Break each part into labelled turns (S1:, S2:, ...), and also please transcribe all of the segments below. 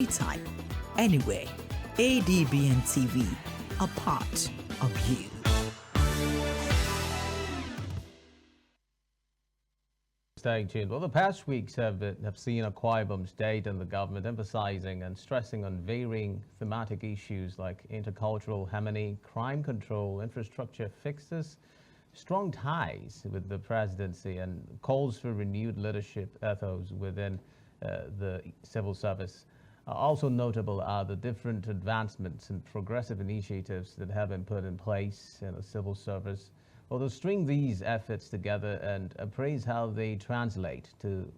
S1: anytime, anywhere. ADBN TV, a part of you.
S2: Staying tuned. Well, the past weeks have seen Akwa Ibom State and the government emphasizing and stressing on varying thematic issues like intercultural harmony, crime control, infrastructure fixes, strong ties with the presidency, and calls for renewed leadership ethos within the civil service. Also notable are the different advancements and progressive initiatives that have been put in place in the civil service. Well, to string these efforts together and appraise how they translate to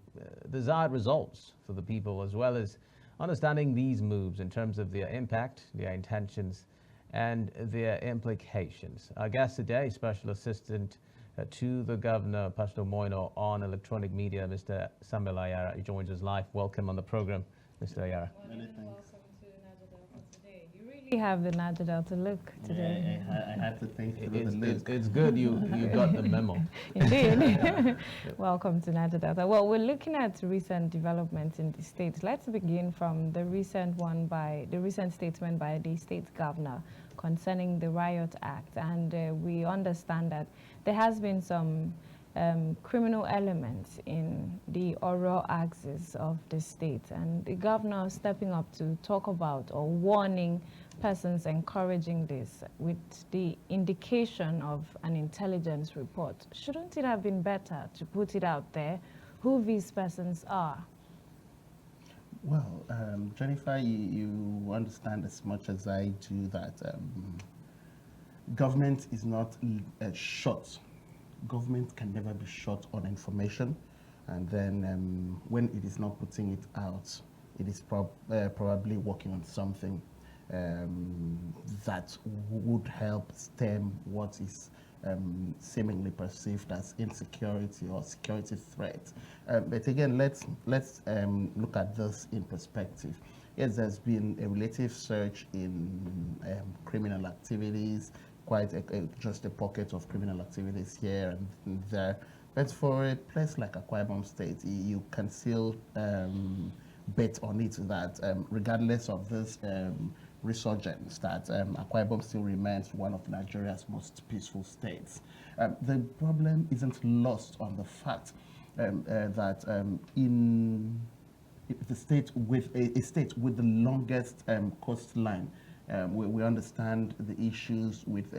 S2: desired results for the people, as well as understanding these moves in terms of their impact, their intentions, and their implications. Our guest today, Special Assistant to the Governor, Pastor Moino, on electronic media, Mr. Samuel Ayara. He joins us live. Welcome on the program, Mr. Ayara.
S3: Welcome to Niger Delta today. You really have the Niger Delta look today.
S4: Yeah, I had to think through the look.
S2: It's good you got the memo.
S3: Indeed. Welcome to Niger Delta. Well, we're looking at recent developments in the state. Let's begin from the recent statement by the state governor concerning the Riot Act. And we understand that there has been some criminal elements in the oral axis of the state, and the governor stepping up to talk about or warning persons encouraging this with the indication of an intelligence report. Shouldn't it have been better to put it out there who these persons are?
S4: Well, Jennifer, you understand as much as I do that government is not short. Government can never be short on information, and then when it is not putting it out, it is probably working on something that would help stem what is seemingly perceived as insecurity or security threat. But again, let's look at this in perspective. Yes, there's been a relative surge in criminal activities, quite just a pocket of criminal activities here and there. But for a place like Akwa Ibom State, you can still bet on it that regardless of this resurgence, that Akwa Ibom still remains one of Nigeria's most peaceful states. The problem isn't lost on the fact that in the state with a state with the longest coastline, we understand the issues with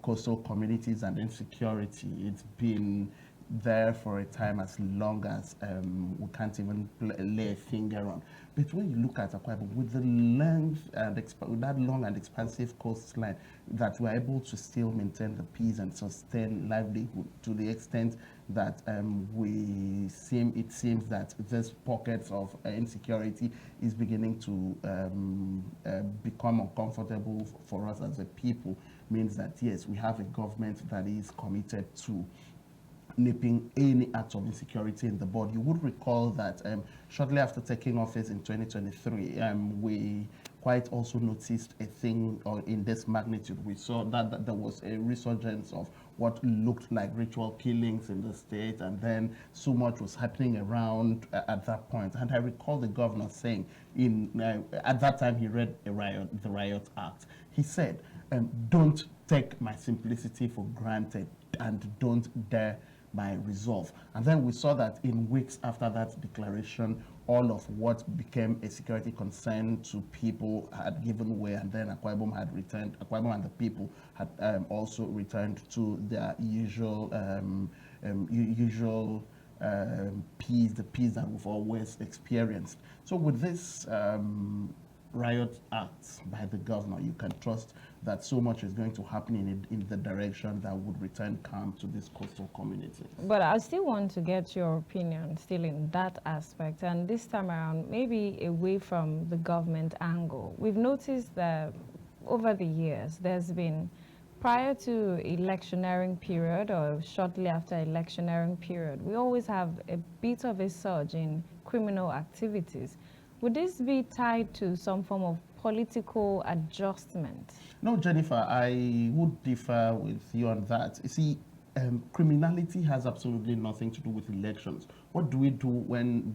S4: coastal communities and insecurity. It's been there for a time as long as we can't even lay a finger on. But when you look at Akwa Ibom, with the length and with that long and expansive coastline, that we're able to still maintain the peace and sustain livelihood to the extent that it seems that this pockets of insecurity is beginning to become uncomfortable for us as a people, means that yes, we have a government that is committed to nipping any act of insecurity in the bud. You would recall that shortly after taking office in 2023, we quite also noticed a thing in this magnitude. We saw that there was a resurgence of what looked like ritual killings in the state, and then so much was happening around at that point. And I recall the governor saying, at that time he read the Riot Act. He said, don't take my simplicity for granted and don't dare my resolve. And then we saw that in weeks after that declaration, all of what became a security concern to people had given way, and then Akwa Ibom had returned. Akwa Ibom and the people had also returned to their usual peace, the peace that we've always experienced. So with this Riot Act by the governor, you can trust that so much is going to happen in the direction that would return calm to this coastal community.
S3: But I still want to get your opinion still in that aspect, and this time around maybe away from the government angle. We've noticed that over the years there's been, prior to electioneering period or shortly after electioneering period, we always have a bit of a surge in criminal activities. Would this be tied to some form of political adjustment?
S4: No, Jennifer, I would differ with you on that. You see, criminality has absolutely nothing to do with elections. What do we do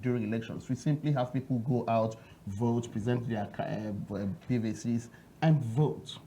S4: during elections? We simply have people go out, vote, present their PVCs, and vote.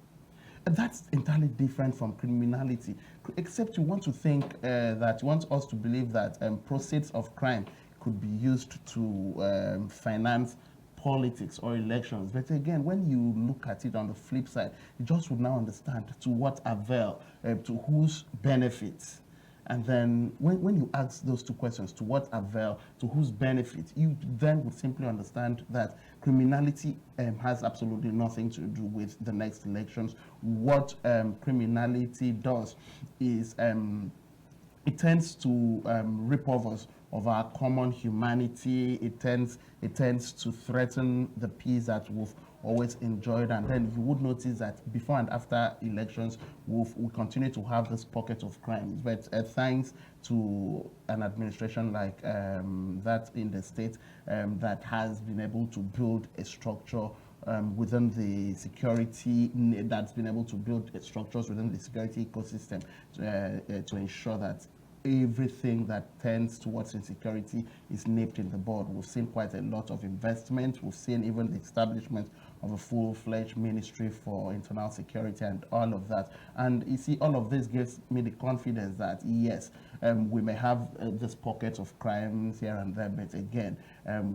S4: That's entirely different from criminality, except you want to think that you want us to believe that proceeds of crime could be used to finance politics or elections. But again, when you look at it on the flip side, you just would now understand to what avail, to whose benefits. And then when you ask those two questions, to what avail, to whose benefit, you then would simply understand that criminality has absolutely nothing to do with the next elections. What criminality does is it tends to rip off us of our common humanity. It tends to threaten the peace that we've always enjoyed. And then you would notice that before and after elections, we continue to have this pocket of crimes. But thanks to an administration like that in the state that has been able to build a structure within the security, that's been able to build structures within the security ecosystem to ensure that everything that tends towards insecurity is nipped in the bud. We've seen quite a lot of investment. We've seen even the establishment of a full-fledged ministry for internal security and all of that. And you see, all of this gives me the confidence that, yes, we may have this pocket of crimes here and there, but again,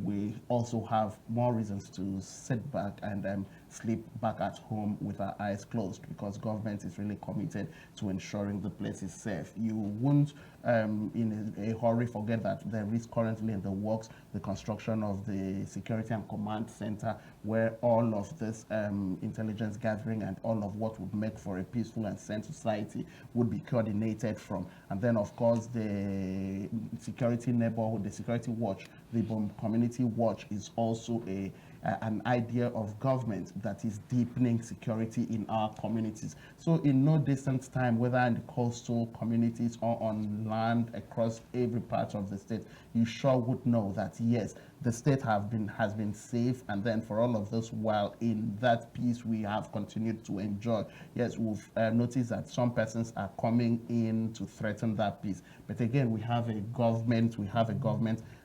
S4: we also have more reasons to sit back and sleep back at home with our eyes closed, because government is really committed to ensuring the place is safe. You won't in a hurry forget that there is currently in the works the construction of the Security and Command Center, where all of this intelligence gathering and all of what would make for a peaceful and sane society would be coordinated from. And then, of course, the security neighborhood, the security watch, the Ibom Community Watch is also an idea of government that is deepening security in our communities. So in no distant time, whether in the coastal communities or on land across every part of the state, you sure would know that, yes, the state has been safe. And then for all of this, while in that peace we have continued to enjoy, yes, we've noticed that some persons are coming in to threaten that peace. But again, we have a government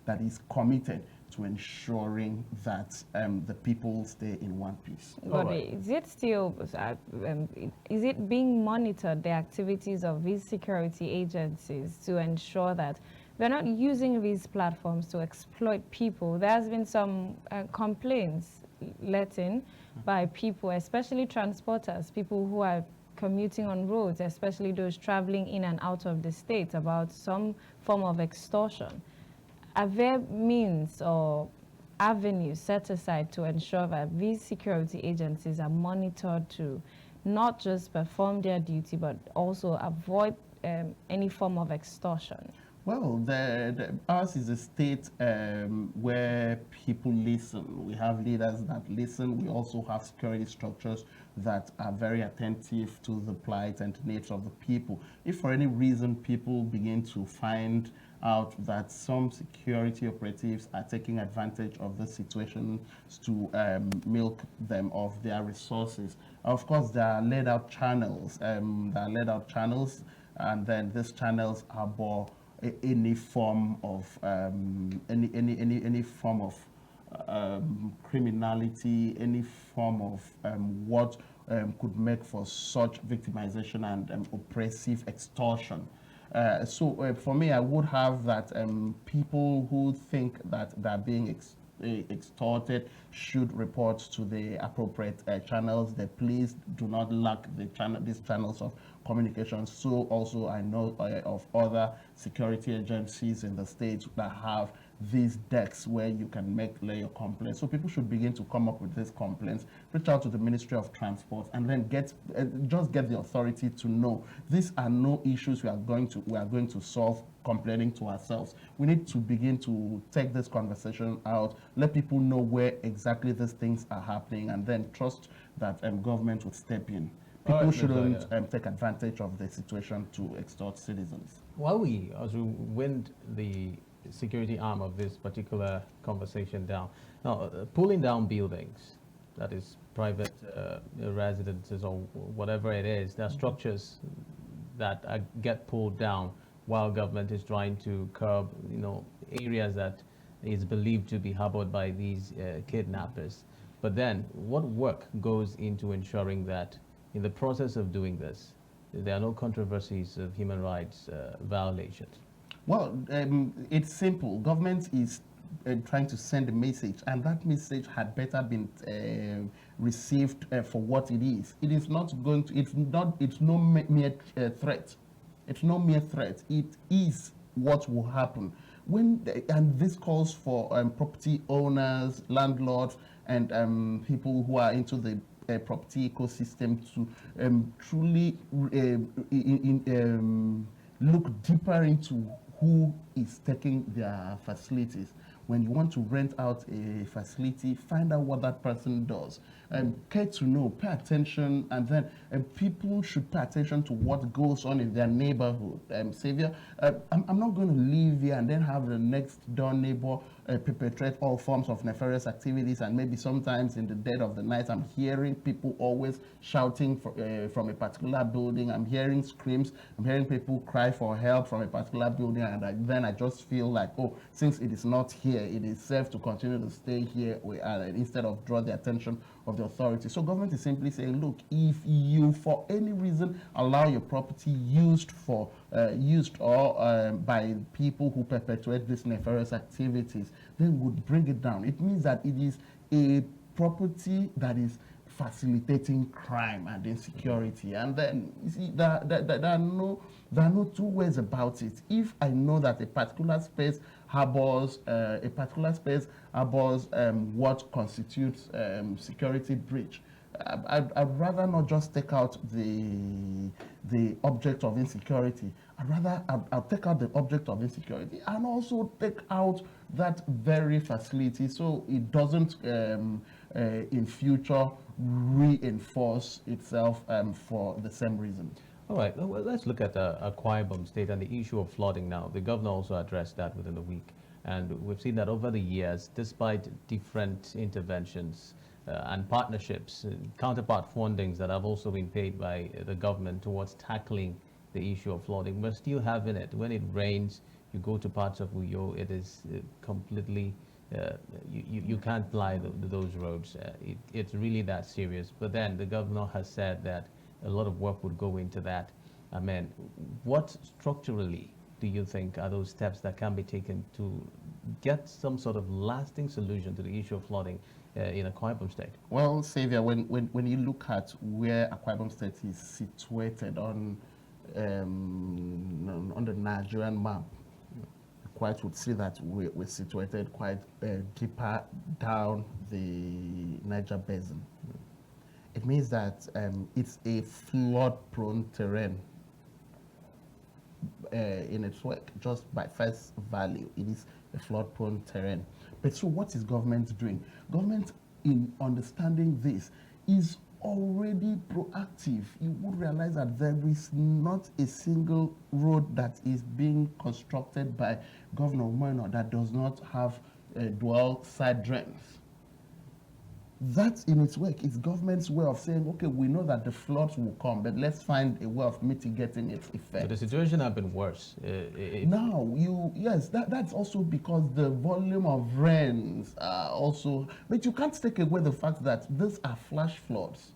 S4: that is committed to ensuring that the people stay in one piece.
S3: But is it still, is it being monitored, the activities of these security agencies, to ensure that we're not using these platforms to exploit people? There has been some complaints let in by people, especially transporters, people who are commuting on roads, especially those traveling in and out of the state, about some form of extortion. Are there means or avenues set aside to ensure that these security agencies are monitored to not just perform their duty, but also avoid any form of extortion?
S4: Well, ours is a state where people listen. We have leaders that listen. We also have security structures that are very attentive to the plight and needs of the people. If for any reason people begin to find out that some security operatives are taking advantage of the situation to milk them of their resources, of course there are laid out channels. And then these channels are any form of criminality, any form of what could make for such victimization and oppressive extortion. So for me, I would have that people who think that they're being extorted should report to the appropriate channels. They please do not lack these channels of communication. So also I know of other security agencies in the state that have these decks where you can lay your complaints. So people should begin to come up with these complaints, reach out to the Ministry of Transport, and then just get the authority to know these are no issues we are going to solve complaining to ourselves. We need to begin to take this conversation out, let people know where exactly these things are happening, and then trust that government would step in. People shouldn't take advantage of the situation to extort citizens.
S2: As we wind the security arm of this particular conversation down, now pulling down buildings, that is private residences or whatever it is, there are structures that get pulled down while government is trying to curb, areas that is believed to be harbored by these kidnappers. But then, what work goes into ensuring that in the process of doing this, there are no controversies of human rights violations?
S4: Well, it's simple. Government is trying to send a message, and that message had better been received for what it is. It is not going to. It's no mere threat. It's no mere threat. It is what will happen and this calls for property owners, landlords, and people who are into the property ecosystem to truly look deeper into who is taking their facilities. When you want to rent out a facility, find out what that person does. Care to know, pay attention, and then people should pay attention to what goes on in their neighborhood. Xavier, I'm not going to live here and then have the next door neighbor perpetrate all forms of nefarious activities, and maybe sometimes in the dead of the night I'm hearing people always shouting from a particular building. I'm hearing screams, I'm hearing people cry for help from a particular building, and then I just feel like, oh, since it is not here, it is safe to continue to stay here instead of draw the attention of the authorities. So government is simply saying, look, if you for any reason allow your property used by people who perpetuate these nefarious activities, then would bring it down. It means that it is a property that is facilitating crime and insecurity. And then you see there are no two ways about it. If I know that a particular space harbors what constitutes security breach, I'd rather not just take out the object of insecurity. I'll take out the object of insecurity and also take out that very facility so it doesn't in future reinforce itself for the same reason.
S2: All right, well, let's look at Akwa Ibom State and the issue of flooding now. The governor also addressed that within the week. And we've seen that over the years, despite different interventions and partnerships, counterpart fundings that have also been paid by the government towards tackling the issue of flooding, we're still having it. When it rains, you go to parts of Uyo, it is completely, you can't fly those roads. It's really that serious. But then the governor has said that a lot of work would go into that. I mean, what structurally do you think are those steps that can be taken to get some sort of lasting solution to the issue of flooding in Akwa Ibom State?
S4: Well, Xavier, when you look at where Akwa Ibom State is situated on the Nigerian map, you quite would see that we're situated quite deeper down the Niger basin. It means that it's a flood-prone terrain in its work, just by face value. It is a flood-prone terrain. But so what is government doing? Government, in understanding this, is already proactive. You would realize that there is not a single road that is being constructed by Governor Umaino that does not have dual side drains. That's in its work. It's government's way of saying, okay, we know that the floods will come, but let's find a way of mitigating its effect.
S2: But the situation has been worse.
S4: Yes, that's also because the volume of rains are also, but you can't take away the fact that these are flash floods,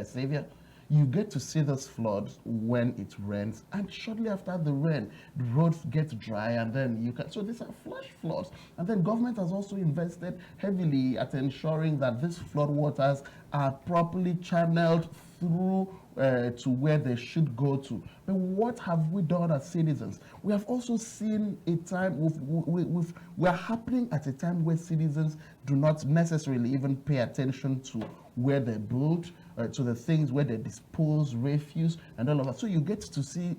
S4: Xavier. You get to see those floods when it rains, and shortly after the rain, the roads get dry, and then you can. So these are flash floods, and then government has also invested heavily at ensuring that these flood waters are properly channeled through to where they should go to. But what have we done as citizens? We have also seen a time we're happening at a time where citizens do not necessarily even pay attention to where they build, to the things where they dispose refuse and all of that. So you get to see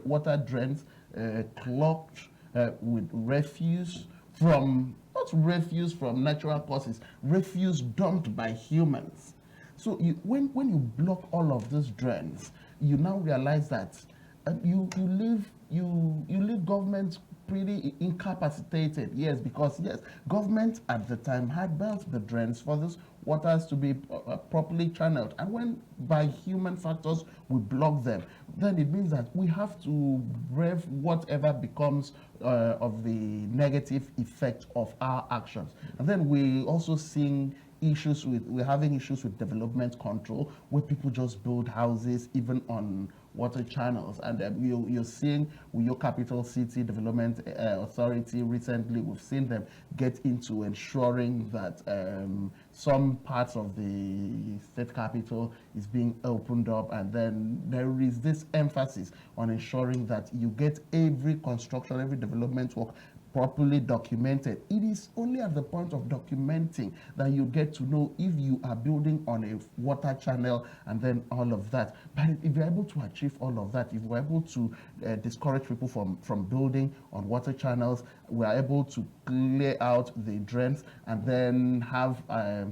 S4: water drains clogged with refuse from, not refuse from natural causes, refuse dumped by humans. So when you block all of these drains, you now realize that you leave government pretty incapacitated, yes, because yes, government at the time had built the drains for this waters to be properly channeled, and when by human factors we block them, then it means that we have to brave whatever becomes of the negative effect of our actions. And then we also seeing we're having issues with development control, where people just build houses even on water channels. And you're seeing with your capital city development authority recently, we've seen them get into ensuring that some parts of the state capital is being opened up, and then there is this emphasis on ensuring that you get every construction, every development work properly documented. It is only at the point of documenting that you get to know if you are building on a water channel and then all of that. But if you're able to achieve all of that, if we're able to discourage people from building on water channels, we're able to clear out the drains and then have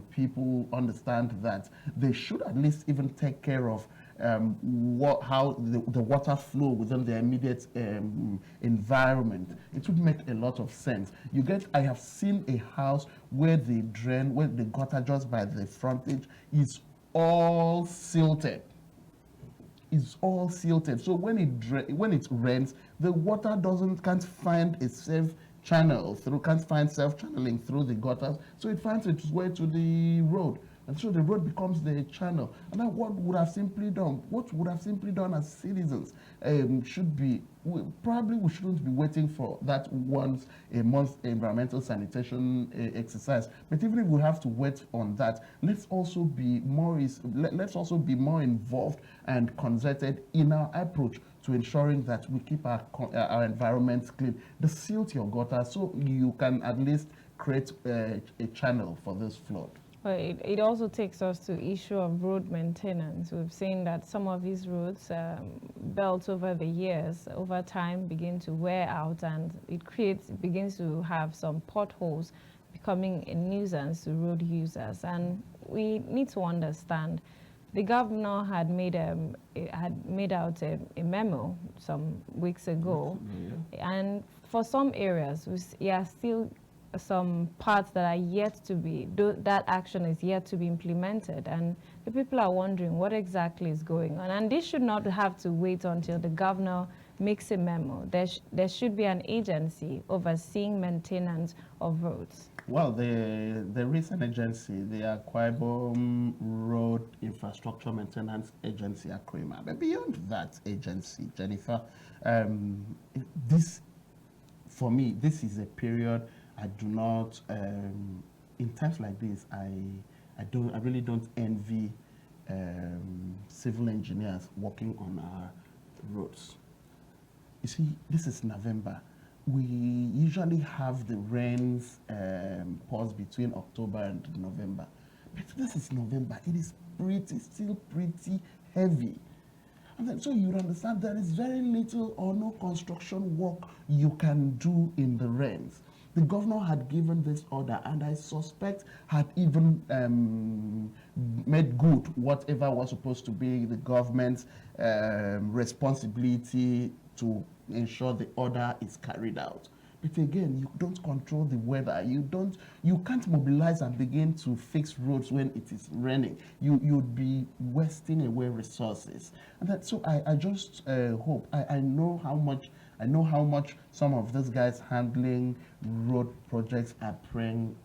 S4: people understand that they should at least even take care of how the water flow within the immediate environment. It would make a lot of sense. I have seen a house where the drain, where the gutter just by the frontage is all silted. It's all silted. So when it rains, the water can't find a safe channel through, can't find self-channeling through the gutters. So it finds its way to the road. And so the road becomes the channel. And now what would have simply done as citizens should be, probably we shouldn't be waiting for that once a month environmental sanitation exercise. But even if we have to wait on that, let's also be more involved and concerted in our approach to ensuring that we keep our environments clean. The silt your gutter so you can at least create a channel for this flood.
S3: Well, it also takes us to issue of road maintenance. We've seen that some of these roads built over the years, over time, begin to wear out, and it begins to have some potholes, becoming a nuisance to road users. And we need to understand, the governor had made out a memo some weeks ago, and for some areas, still some parts that are yet to be, that action is yet to be implemented, and the people are wondering what exactly is going on. And this should not have to wait until the governor makes a memo. There should be an agency overseeing maintenance of roads.
S4: Well, the recent agency, the Akwa Ibom Road Infrastructure Maintenance Agency, Akwa Ibom. But beyond that agency, Jennifer, for me, this is a period I do not, in times like this, I really don't envy civil engineers working on our roads. You see, this is November. We usually have the rains pause between October and November. But this is November. It is still pretty heavy. And then, so you understand there is very little or no construction work you can do in the rains. The governor had given this order, and I suspect had even made good whatever was supposed to be the government's responsibility to ensure the order is carried out. But again, you don't control the weather. You can't mobilize and begin to fix roads when it is raining. You'd be wasting away resources. And so I just hope, I know how much some of these guys handling road projects are praying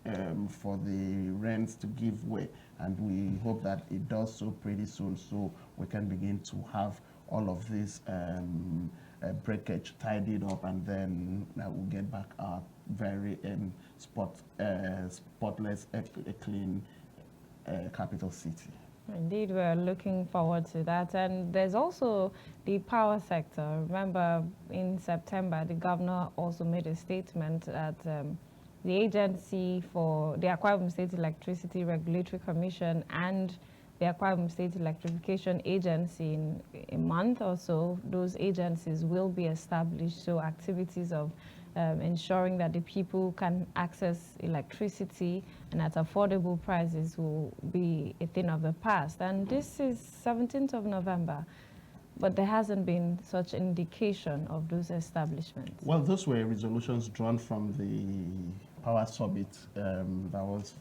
S4: for the rains to give way, and we hope that it does so pretty soon, so we can begin to have all of this breakage tidied up, and then we'll get back our very spotless, clean capital city.
S3: Indeed, we're looking forward to that. And there's also the power sector. Remember, in September, the governor also made a statement that the agency for the Akwa Ibom State Electricity Regulatory Commission and the Akwa Ibom State Electrification Agency, in a month or so, those agencies will be established. So activities of ensuring that the people can access electricity and at affordable prices will be a thing of the past. And this is 17th of November. but there hasn't been such indication of those establishments.
S4: Well, those were resolutions drawn from the Power Summit that was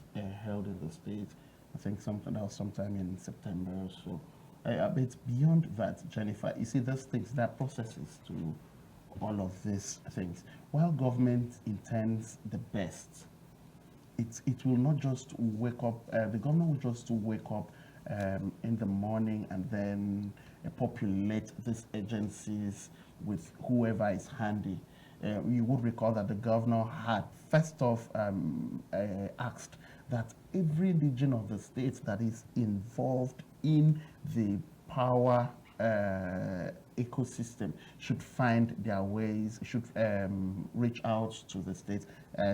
S4: held in the state. I think that was sometime in September or so. But beyond that, Jennifer, you see, those things, there are processes to all of these things. While government intends the best, it will not just wake up, the government will just wake up in the morning and then populate these agencies with whoever is handy. You would recall that the governor had first off asked that every region of the state that is involved in the power ecosystem should find their ways, should reach out to the state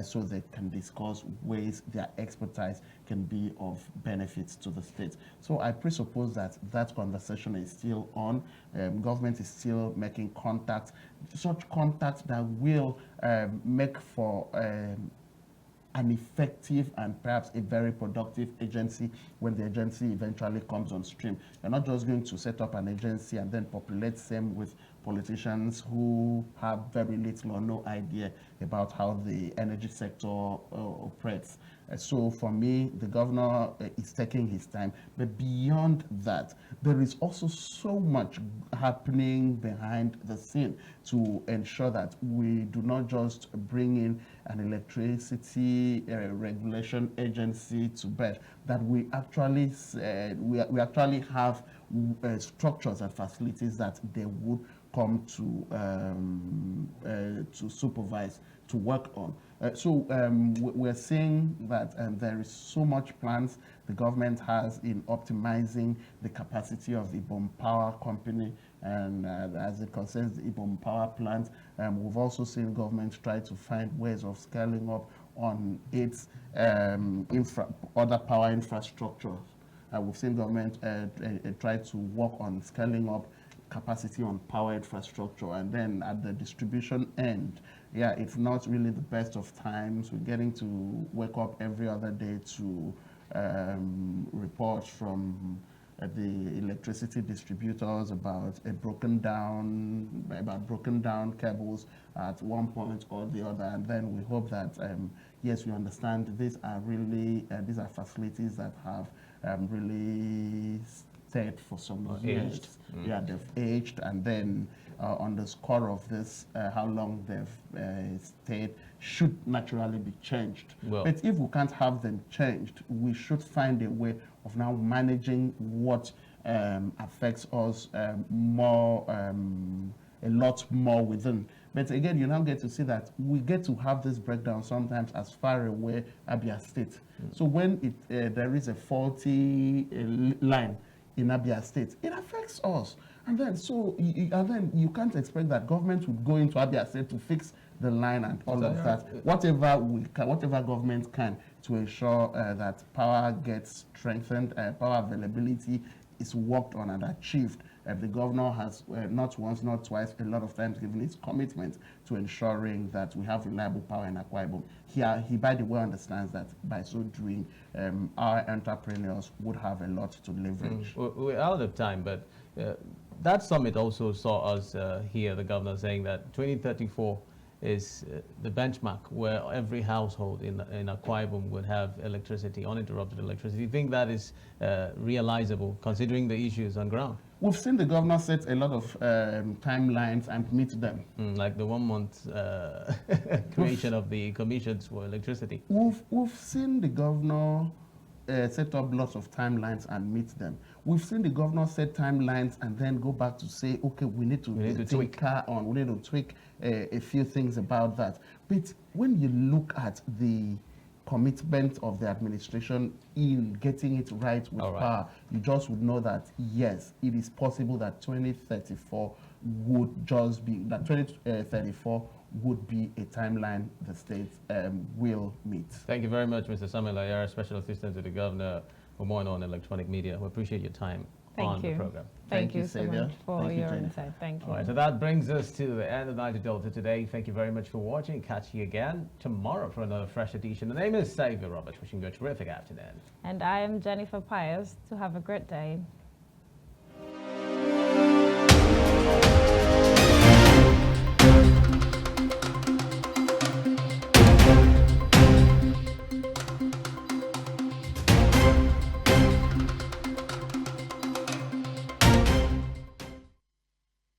S4: so they can discuss ways their expertise can be of benefit to the state. So I presuppose that that conversation is still on. Government is still making contacts, such contacts that will make for an effective and perhaps a very productive agency when the agency eventually comes on stream. You're not just going to set up an agency and then populate them with politicians who have very little or no idea about how the energy sector operates. So for me, the governor is taking his time. But beyond that, there is also so much happening behind the scene to ensure that we do not just bring in an electricity regulation agency to bear, that we actually we actually have structures and facilities that they would come to supervise, to work on. So we're seeing that there is so much plans the government has in optimizing the capacity of the Ibom Power Company, and as it concerns the Ibom Power Plant, we've also seen government try to find ways of scaling up on its other power infrastructure. We've seen government try to work on scaling up capacity on power infrastructure, and then at the distribution end, yeah, it's not really the best of times. We're getting to wake up every other day to reports from the electricity distributors about broken down cables at one point or the other, and then we hope that yes, we understand these are facilities that have really stayed for some years. Yeah, they've aged, and then on the score of this, how long they've stayed should naturally be changed.
S2: Well,
S4: but if we can't have them changed, we should find a way of now managing what affects us more, a lot more within. But again, you now get to see that we get to have this breakdown sometimes as far away Abia State. So when there is a faulty line in Abia State, it affects us. And then you can't expect that government would go into Abia State to fix the line and all of that. Whatever government can to ensure that power gets strengthened, power availability is worked on and achieved. The governor has not once, not twice, a lot of times given his commitment to ensuring that we have reliable power in Akwa Ibom. He, by the way, understands that by so doing, our entrepreneurs would have a lot to leverage.
S2: We're out of time, but that summit also saw us hear the governor saying that 2034 is the benchmark where every household in Akwa Ibom would have electricity, uninterrupted electricity. Do you think that is realizable, considering the issues on ground?
S4: We've seen the governor set a lot of timelines and meet them.
S2: Like the 1 month creation of the commissions for electricity.
S4: We've seen the governor set up lots of timelines and meet them. We've seen the governor set timelines and then go back to say, okay, we need to tweak a few things about that. But when you look at the commitment of the administration in getting it right with power, you just would know that, yes, it is possible that 2034 would just be, that 2034 would be a timeline the state will meet.
S2: Thank you very much, Mr. Samuel Ayara, Special Assistant to the Governor for more on electronic media. We appreciate your time on the program.
S3: Thank you so much for your insight. Thank you.
S2: All right, so that brings us to the end of Niger Delta today. Thank you very much for watching. Catch you again tomorrow for another fresh edition. The name is Xavier Roberts, wishing you a terrific afternoon.
S3: And I am Jennifer Pius. To have a great day.